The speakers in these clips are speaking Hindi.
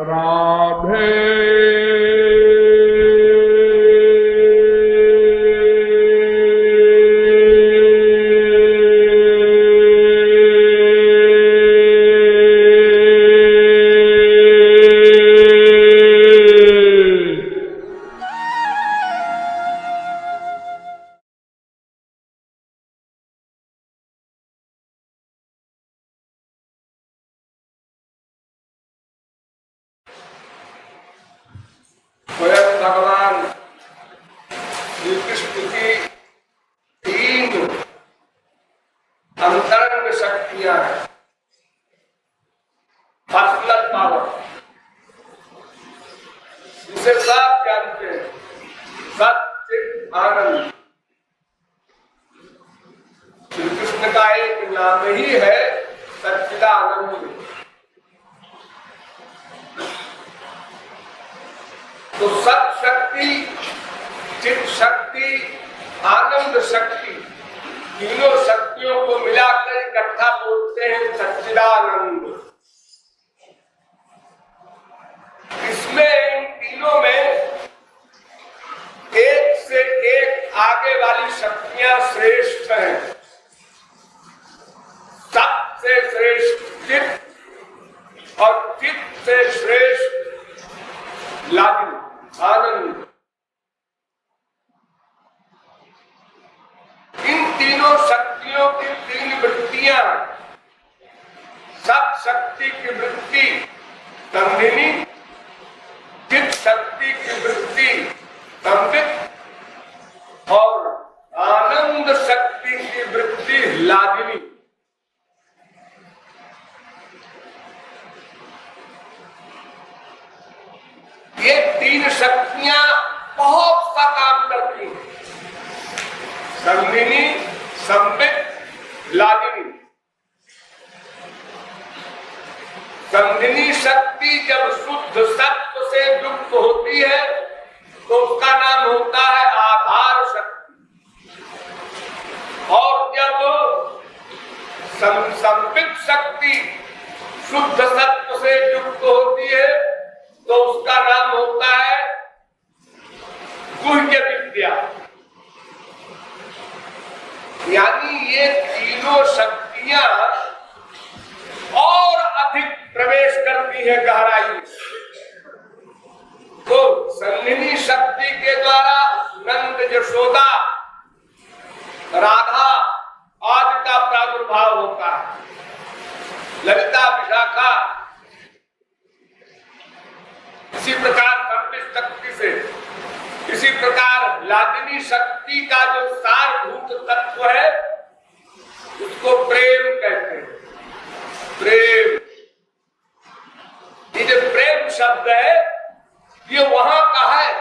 राधे स्वयं भगवान श्री कृष्ण की तीन अंतरंग शक्तियां हैं। पर्सनल पावर, जिसे सब जानते हैं, सच्चिद आनंद। श्री कृष्ण का एक नाम ही है सच्चिदानंद। तो सत शक्ति, चित शक्ति, आनंद शक्ति, तीनों शक्तियों को मिलाकर इकट्ठा बोलते हैं सच्चिदानंद। इसमें इन तीनों में एक से एक आगे वाली शक्तियां श्रेष्ठ हैं। सबसे श्रेष्ठ चित और चित से श्रेष्ठ लागिन आनंद। इन तीनों शक्तियों की तीन वृत्तियां, सब शक्ति की वृत्ति संधिनी, चित शक्ति की वृत्ति संवित और आनंद शक्ति की वृत्ति लागिनी। ये तीन शक्तियां बहुत सा काम करती हैं। संधिनी, संवित, लागिनी। संधिनी शक्ति जब शुद्ध सत्व से युक्त होती है तो उसका नाम होता है आधार शक्ति। और जब संवित शक्ति शुद्ध सत्व से युक्त होती है तो उसका नाम होता है गुह्य विद्या। यानी ये तीनों शक्तियां और अधिक प्रवेश करती है गहराई में। तो संधिनी शक्ति के द्वारा नंद, यशोदा, राधा आदि का प्रादुर्भाव होता है। ललिता, विशाखा, इसी प्रकार संवित शक्ति से, इसी प्रकार लागिनी शक्ति का जो सारभूत तत्व है उसको प्रेम कहते हैं। प्रेम, ये जो प्रेम शब्द है ये वहां का है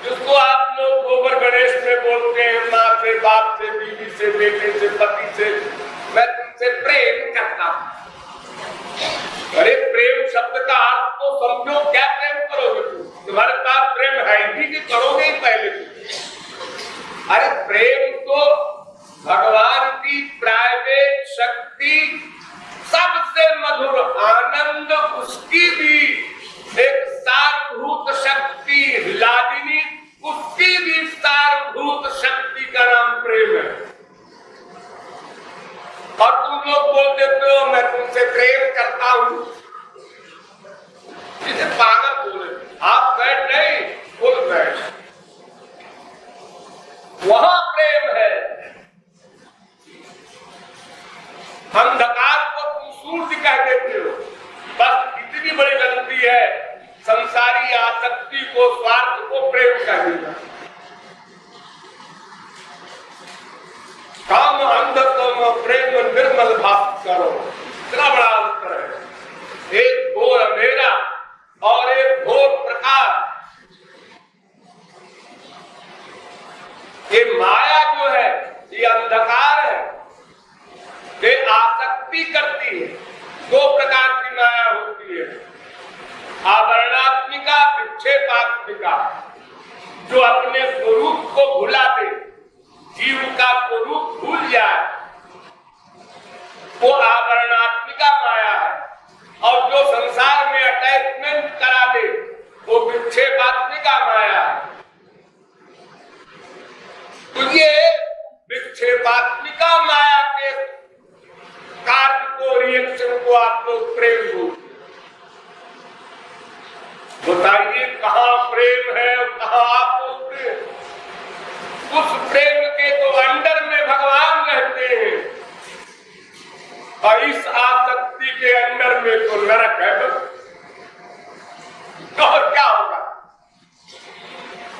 जिसको आप लोग गोबर गणेश में बोलते हैं। माँ से, बाप से, बीवी से, बेटे से, पति से मैं तुमसे प्रेम करता हूं। अरे प्रेम शब्द का अर्थ तो समझो, क्या प्रेम करोगे तुम? तुम्हारे पास प्रेम है ही कि करोगे ही पहले तुम। अरे प्रेम तो भगवान की प्राइवेट शक्ति, सबसे मधुर आनंद, उसकी भी एक सारभूत शक्ति लागिनी, उसकी भी सारभूत शक्ति का नाम प्रेम है। और तुम लोग बोल देते हो मैं तुमसे प्रेम करता हूं, जिसे पागल बोले। आप बैठ नहीं, खुद बैठ, वहां प्रेम है। अंधकार को तुम सूर्य कह देते हो। बस इतनी बड़ी गलती है, संसारी आसक्ति को, स्वार्थ को प्रेम कह देना। काम अंध तुम प्रेम निर्मल भाव करो, इतना बड़ा अंतर है। एक घोर अंधेरा और एक घोर प्रकाश। ये माया जो है, ये अंधकार है, ये आसक्ति करती है। दो प्रकार की माया होती है, आवरणात्मिका, विक्षेपात्मिका। जो अपने स्वरूप को भुला दे, जीव का स्वरूप भूल जाए, वो आवरणात्मिका माया है। बताइए कहाँ प्रेम है और कहाँ आप बोलते हैं। उस प्रेम के तो अंडर में भगवान रहते हैं और इस आसक्ति के अंडर में तो नरक है। तो और क्या होगा?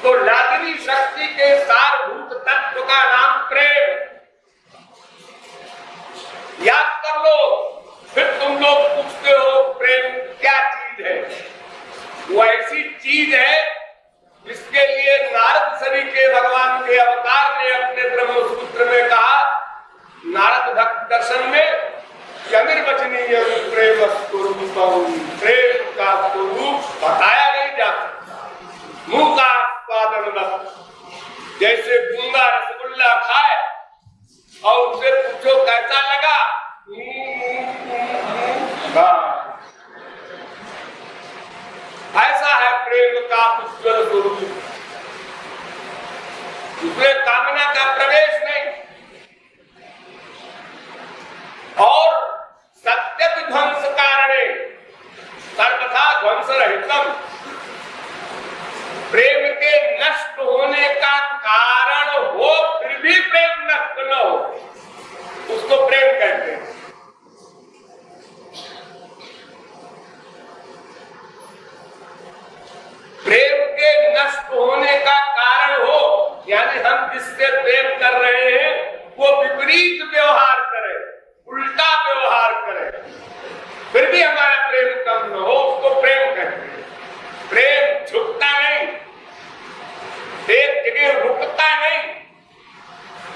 तो लादनी शक्ति के सारभूत तत्व का नाम प्रेम। याद कर लो। फिर तुम लोग पूछते हो प्रेम क्या चीज है? वो ऐसी चीज है जिसके लिए नारद सरी के भगवान के अवतार ने अपने ब्रह्मसूत्र में कहा, नारद भक्त दर्शन में, अनिर्वचनीय प्रेम स्वरूपम, प्रेम का स्वरूप बताया नहीं जा सकता। मुंह का स्वादन बस। जैसे गूंगा रसगुल्ला खाए और उससे पूछो कैसा लगा, ऐसा है प्रेम का पुष्कर स्वरूप। उसमें कामना का प्रवेश नहीं और सत्य ध्वंस कारणे सर्वथा ध्वंस रहितम। प्रेम के नष्ट होने का कारण हो फिर भी प्रेम नष्ट न हो, उसको प्रेम कहते हैं। प्रेम के नष्ट होने का कारण हो यानी हम जिससे प्रेम कर रहे हैं वो विपरीत व्यवहार करे, उल्टा व्यवहार करे, फिर भी हमारा प्रेम कम न हो, उसको प्रेम कहते हैं। प्रेम झुकता नहीं, एक जगह रुकता नहीं,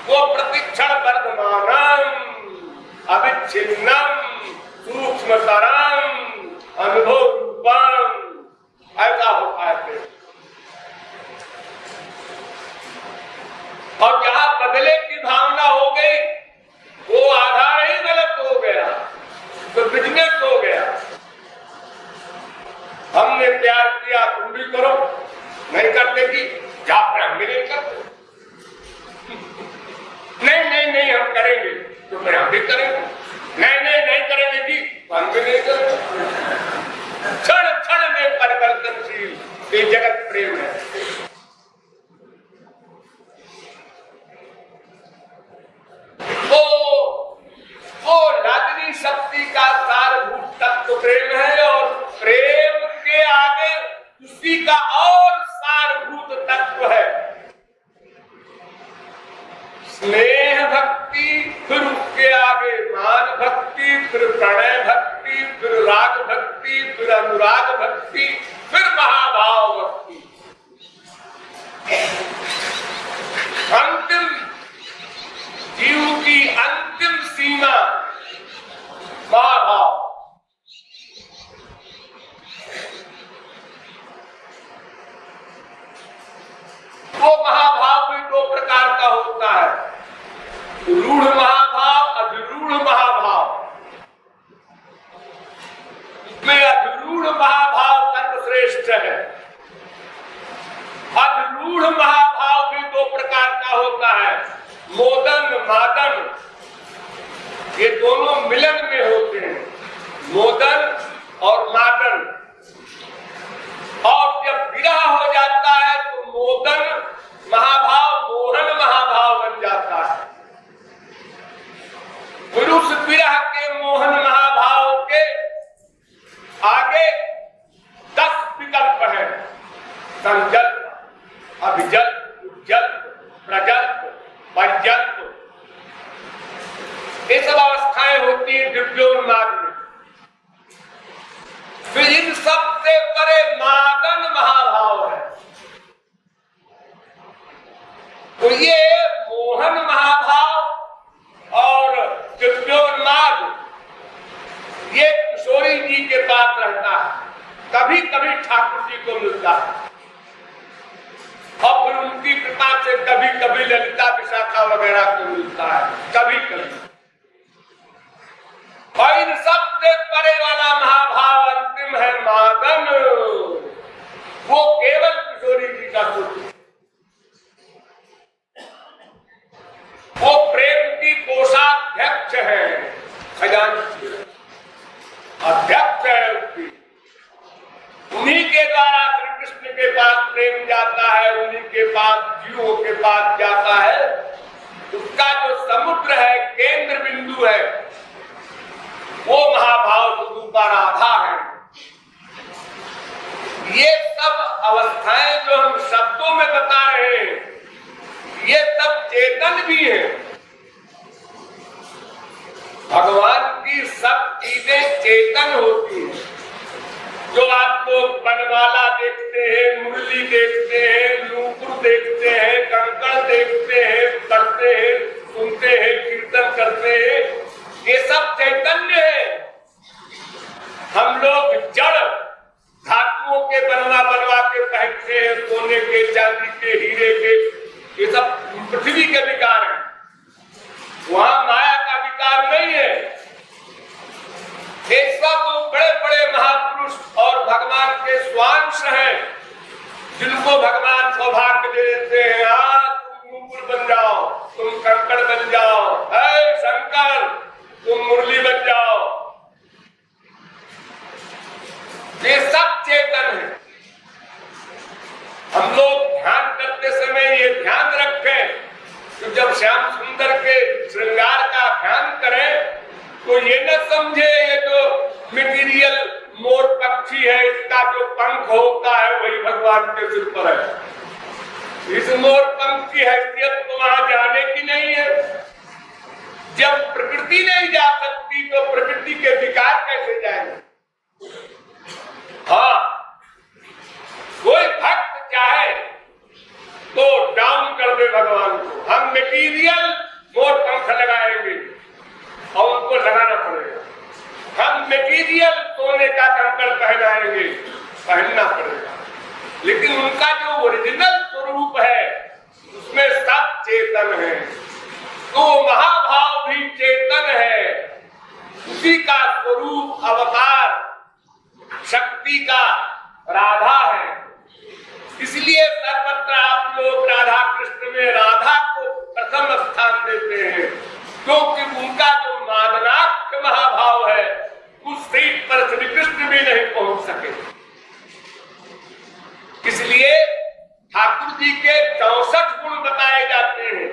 वो प्रतिक्षण वर्तमानम अविच्छिन्नम सूक्ष्मतरम अनुभव रूपम, ऐसा होता है प्रेम। और जहां बदले की भावना हो गई वो आधार ही गलत हो गया, तो बिजनेस हो गया। हमने प्यार किया तुम भी करो, नहीं करते कि जा प्रेम भी नहीं करते, नहीं हम करेंगे तो फिर हम भी करेंगे, नहीं करेंगे कि हम भी नहीं करेंगे। क्षण क्षण में परिवर्तनशील ये जगत प्रेम है। वो लादनी शक्ति का सारभूत तत्व प्रेम है और प्रेम के आगे उसी का और सारभूत तत्व है स्नेह भक्ति, फिर उसके आगे मान भक्ति, फिर प्रणय भक्ति, फिर राग भक्ति, फिर अनुराग भक्ति, फिर महाभाव भक्ति। अंतिम जीव की अंतिम सीमा महाभाव। वो महाभाव भी दो प्रकार का होता है, रूढ़ महाभाव, अधिरूढ़ महाभाव। इसमें अधिरूढ़ महाभाव सर्वश्रेष्ठ है। अधिरूढ़ महाभाव भी दो प्रकार का होता है, मोदन मादन, ये दोनों मिलन में होते हैं, मोदन और मादन। और जब विरह हो जाता है तो मोदन महाभाव मोहन महाभाव बन जाता है। फिर उस विरह के मोहन महाभाव के आगे 10 विकल्प हैं, संजल्प, अभिजल्प, उज्जल्प, प्रजल्प, पंजल्प। ये सब अवस्थाएं होती है दिव्योन्माद में। फिर इन सबसे परे मादन महाभाव है। तो ये मोहन महाभाव और दिव्योन्माद ये किशोरी जी के पास रहता है, कभी कभी ठाकुर जी को मिलता है और फिर उनकी कृपा से कभी कभी ललिता विशाखा वगैरह को मिलता है, कभी कभी। और इन सबसे परे वाला महाभाव अंतिम है मादन, वो केवल किशोरी जी का सुख, वो प्रेम की कोषाध्यक्ष है, खजांची अध्यक्ष है उसकी, उन्हीं के द्वारा पास प्रेम जाता है, उन्हीं के पास, जीवों के पास जाता है। उसका जो समुद्र है, केंद्र बिंदु है, वो महाभाव स्वरूपा राधा है। ये सब अवस्थाएं जो हम शब्दों में बता रहे हैं, ये सब चेतन भी है। भगवान की सब चीजें चेतन होती हैं। जो आप लोग बनमाला देखते हैं, मुरली देखते हैं, नूपुर देखते हैं, कंकड़ देखते हैं, पढ़ते हैं, सुनते हैं, कीर्तन करते हैं, ये सब चैतन्य है। हम लोग जड़ धातुओं के बनवा के पहनते हैं, सोने के, चांदी के, हीरे के, ये सब पृथ्वी के विकार हैं। वहां माया का विकार नहीं है। ये सब तो बड़े बड़े महापुरुष और भगवान के स्वांश हैं, जिनको भगवान सौभाग्य दे देते हैं। तुम नूपुर बन जाओ, तुम कंकड़ बन जाओ, हे शंकर तुम मुरली बन जाओ। ये सब चेतन है। हम लोग ध्यान करते समय ये ध्यान रखें कि जब श्याम सुंदर के श्रृंगार का ध्यान करें तो ये न समझे ये जो मटेरियल मोर पक्षी है, इसका जो पंख होता है वही भगवान के सिर पर है। इस मोर पंख की हैसियत तो वहां जाने की नहीं है। जब प्रकृति नहीं जा सकती तो प्रकृति के विकार कैसे जाएंगे? हाँ, कोई भक्त चाहे तो डाउन कर दे भगवान को, हम मटेरियल मोर पंख लगाएंगे और उनको लगाना पड़ेगा। हम मटेरियल सोने का कंकड़ पहनाएंगे, पहनना पड़ेगा। लेकिन उनका जो ओरिजिनल स्वरूप है उसमें सब चेतन है। तो महाभाव भी चेतन है। उसी का स्वरूप अवतार शक्ति का राधा है। इसलिए सर्वत्र आप लोग राधा कृष्ण में राधा को प्रथम स्थान देते हैं, क्योंकि उनका जो मादनाख्य महाभाव है उस सीट पर श्री कृष्ण भी नहीं पहुंच सके। इसलिए ठाकुर जी के 64 गुण बताए जाते हैं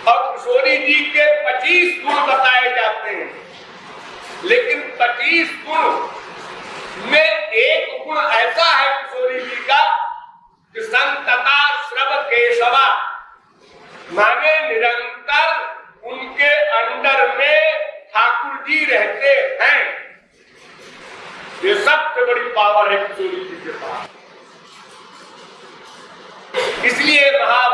और किशोरी जी के 25 गुण बताए जाते हैं। लेकिन 25 गुण में एक गुण ऐसा है किशोरी जी का कि संतता श्रव केशवा, माने निरंतर उनके अंडर में ठाकुर जी रहते हैं। ये सबसे बड़ी पावर है किशोरी जी के पास। इसलिए महा